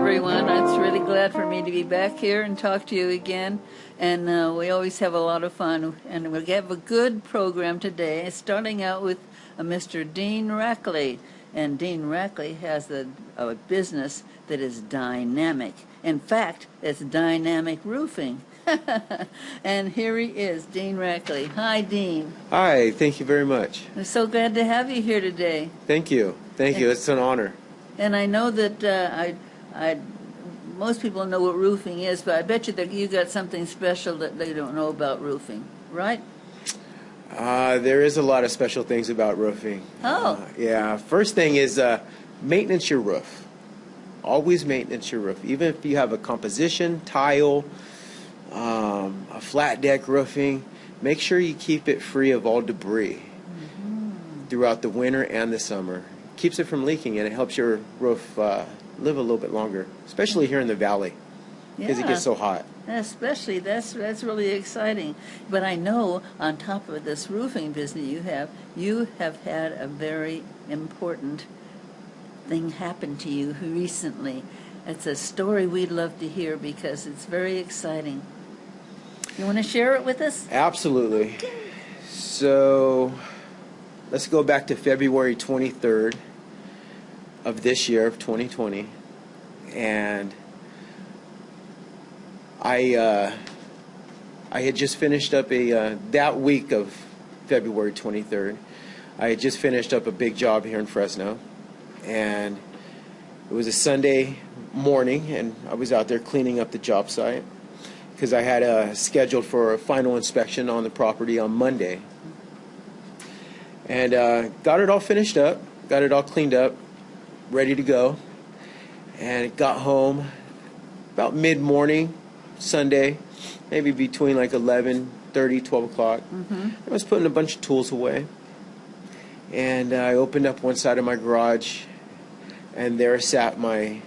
everyone. It's really glad for me to be back here and talk to you again. And we always have a lot of fun. And we'll have a good program today, starting out with Mr. Dean Rackley. And Dean Rackley has a business that is dynamic. In fact, it's dynamic roofing. And here he is, Dean Rackley. Hi, Dean. Hi, thank you very much. We're so glad to have you here today. Thank you. Thank you. It's an honor. And I know that most people know what roofing is, but I bet you that you got something special that they don't know about roofing, right? There is a lot of special things about roofing. Oh. Yeah. First thing is maintenance your roof. Always maintenance your roof. Even if you have a composition, tile, a flat deck roofing, make sure you keep it free of all debris throughout the winter and the summer. Keeps it from leaking, and it helps your roof live a little bit longer, especially here in the valley, because it gets so hot. Especially, that's really exciting. But I know on top of this roofing business you have had a very important thing happen to you recently. It's a story we'd love to hear because it's very exciting. You want to share it with us? Absolutely. Okay. So let's go back to February 23rd of this year, of 2020. And I had just finished up that week of February 23rd, I had just finished up a big job here in Fresno. And it was a Sunday morning, and I was out there cleaning up the job site because I had scheduled for a final inspection on the property on Monday. And got it all finished up, got it all cleaned up, ready to go. And got home about mid-morning Sunday, maybe between like 11:30, 12 o'clock. I was putting a bunch of tools away. And I opened up one side of my garage, and there sat my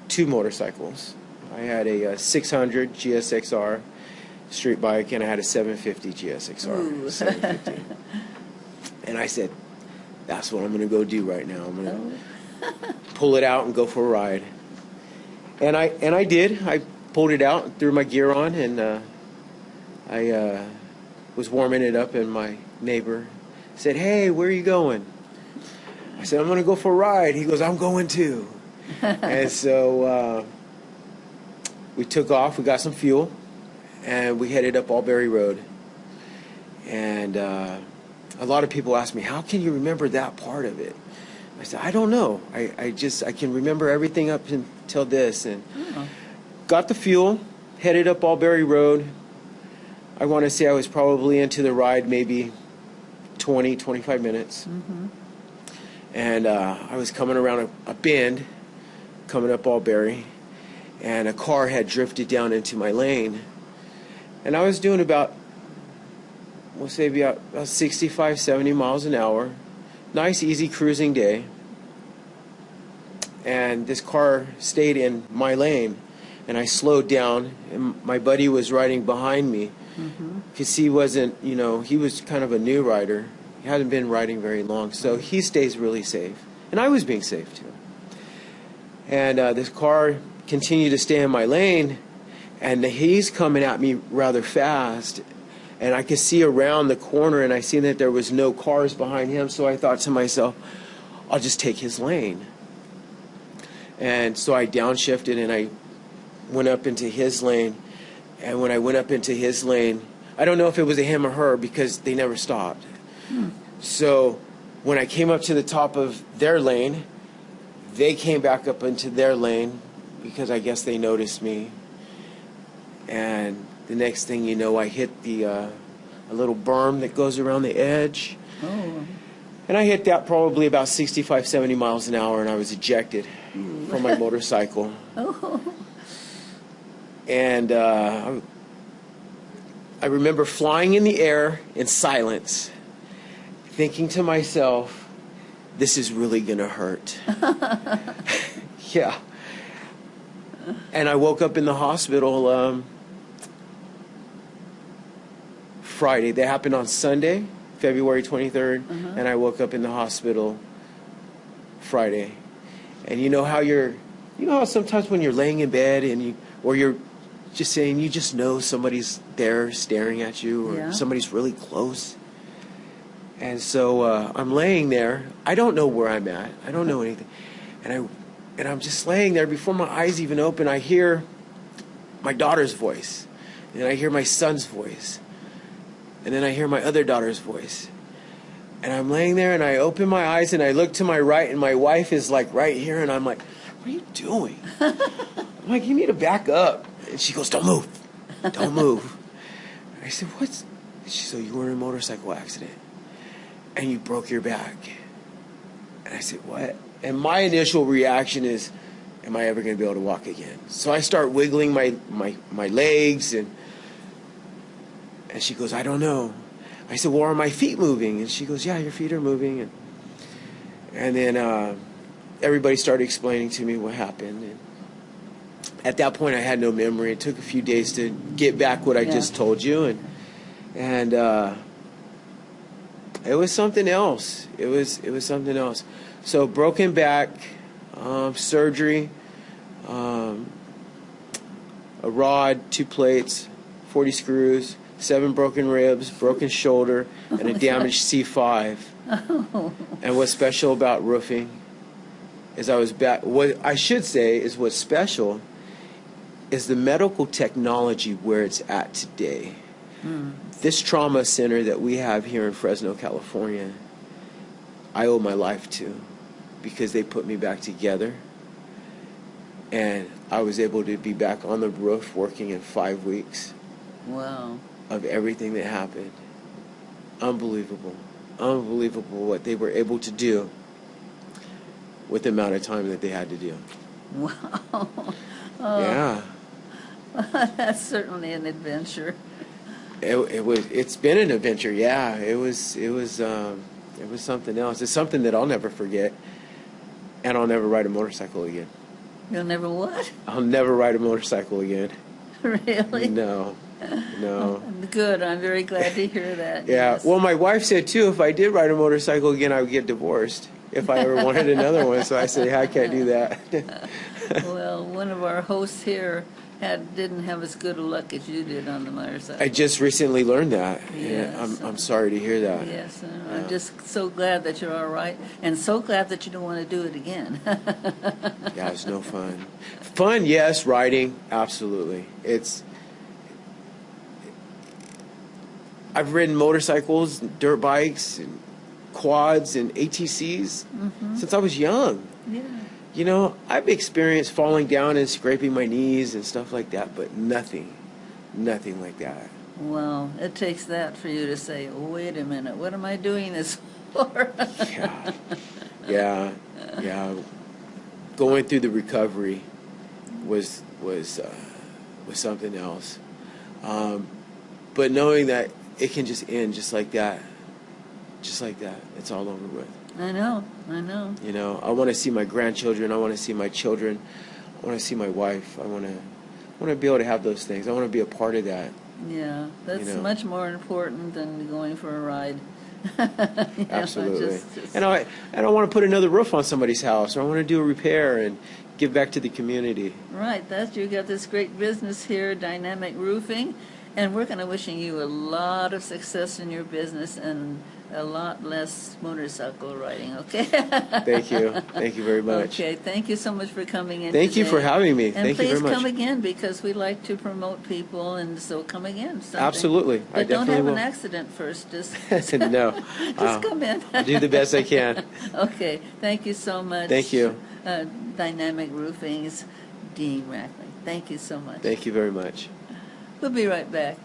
two motorcycles. I had a 600 GSXR street bike, and I had a 750 GSXR 750. And I said, that's what I'm going to go do right now. I'm going to pull it out and go for a ride. And I did. I pulled it out, threw my gear on, and I was warming it up, and my neighbor said, hey, where are you going? I said, I'm going to go for a ride. He goes, I'm going too. And so we took off. We got some fuel, and we headed up Albury Road. And a lot of people ask me, how can you remember that part of it? I said, I don't know. I can remember everything up until this. And got the fuel, headed up Albury Road. I want to say I was probably into the ride maybe 20, 25 minutes. And I was coming around a bend, coming up Albury, and a car had drifted down into my lane. And I was doing about, we'll say about 65, 70 miles an hour. Nice, easy cruising day. And this car stayed in my lane, and I slowed down, and my buddy was riding behind me. Because he wasn't, he was kind of a new rider. He hadn't been riding very long, so he stays really safe. And I was being safe, too. And this car continued to stay in my lane, and he's coming at me rather fast. And I could see around the corner, and I seen that there was no cars behind him, so I thought to myself, I'll just take his lane. And so I downshifted, and I went up into his lane. And when I went up into his lane, I don't know if it was a him or her because they never stopped. So when I came up to the top of their lane, they came back up into their lane because I guess they noticed me. And the next thing you know, I hit a little berm that goes around the edge. And I hit that probably about 65, 70 miles an hour, and I was ejected from my motorcycle. And I remember flying in the air in silence, thinking to myself, this is really going to hurt. Yeah. And I woke up in the hospital Friday. That happened on Sunday, February 23rd, and I woke up in the hospital Friday. And you know how your You know how sometimes when you're laying in bed or you're just saying, you just know somebody's there staring at you, or Yeah. somebody's really close. And so I'm laying there. I don't know where I'm at. I don't know anything. And I'm just laying there. Before my eyes even open, I hear my daughter's voice. And then I hear my son's voice. And then I hear my other daughter's voice. And I'm laying there, and I open my eyes, and I look to my right, and my wife is like right here. And I'm like, what are you doing? I'm like, you need to back up. And she goes, don't move. Don't move. I said, what's... She said, you were in a motorcycle accident. And you broke your back. And I said, what? And my initial reaction is, am I ever going to be able to walk again? So I start wiggling my legs, and she goes, I don't know. I said, well, are my feet moving? And she goes, yeah, your feet are moving. And then everybody started explaining to me what happened. And at that point, I had no memory. It took a few days to get back what I just told you. And it was something else. It was something else. So broken back, surgery, a rod, 2 plates, 40 screws, 7 broken ribs, broken shoulder, and a damaged C5. Oh. And what's special about roofing is I was back. What I should say is what's special is the medical technology where it's at today. This trauma center that we have here in Fresno, California, I owe my life to, because they put me back together, and I was able to be back on the roof working in 5 weeks. Wow. Of everything that happened. Unbelievable. Unbelievable what they were able to do with the amount of time that they had to do. Wow. Yeah. That's certainly an adventure. It's been an adventure. Yeah. It was something else. It's something that I'll never forget, and I'll never ride a motorcycle again. You'll never what? I'll never ride a motorcycle again. Really? No. Good. I'm very glad to hear that. Yeah. Yes. Well, my wife said too, if I did ride a motorcycle again, I would get divorced if I ever wanted another one. So I said, I can't do that. Well, one of our hosts here didn't have as good a luck as you did on the motorcycle. I just recently learned that. Yes. Yeah, I'm sorry to hear that. Yes, I'm just so glad that you're all right, and so glad that you don't want to do it again. Yeah, it's no fun. Fun, yes. Riding, absolutely. I've ridden motorcycles, dirt bikes, and quads, and ATCs since I was young. Yeah. You know, I've experienced falling down and scraping my knees and stuff like that, but nothing like that. Well, it takes that for you to say, wait a minute, what am I doing this for? Yeah. Going through the recovery was something else. But knowing that it can just end just like that. It's all over with. I know. You know, I want to see my grandchildren. I want to see my children. I want to see my wife. I want to be able to have those things. I want to be a part of that. Yeah, that's much more important than going for a ride. Absolutely. And I want to put another roof on somebody's house, or I want to do a repair and give back to the community. Right. You got this great business here, Dynamic Roofing, and we're going to wishing you a lot of success in your business and a lot less motorcycle riding, okay? Thank you. Thank you very much. Okay, thank you so much for coming in Thank you today. for having me. And Thank you very much. please come again, because we like to promote people, and so come again someday. Absolutely. But I don't definitely have will. an accident first. Just No. just come in. I'll do the best I can. Okay, thank you so much. Thank you. Dynamic Roofing's Dean Rackley. Thank you so much. Thank you very much. We'll be right back.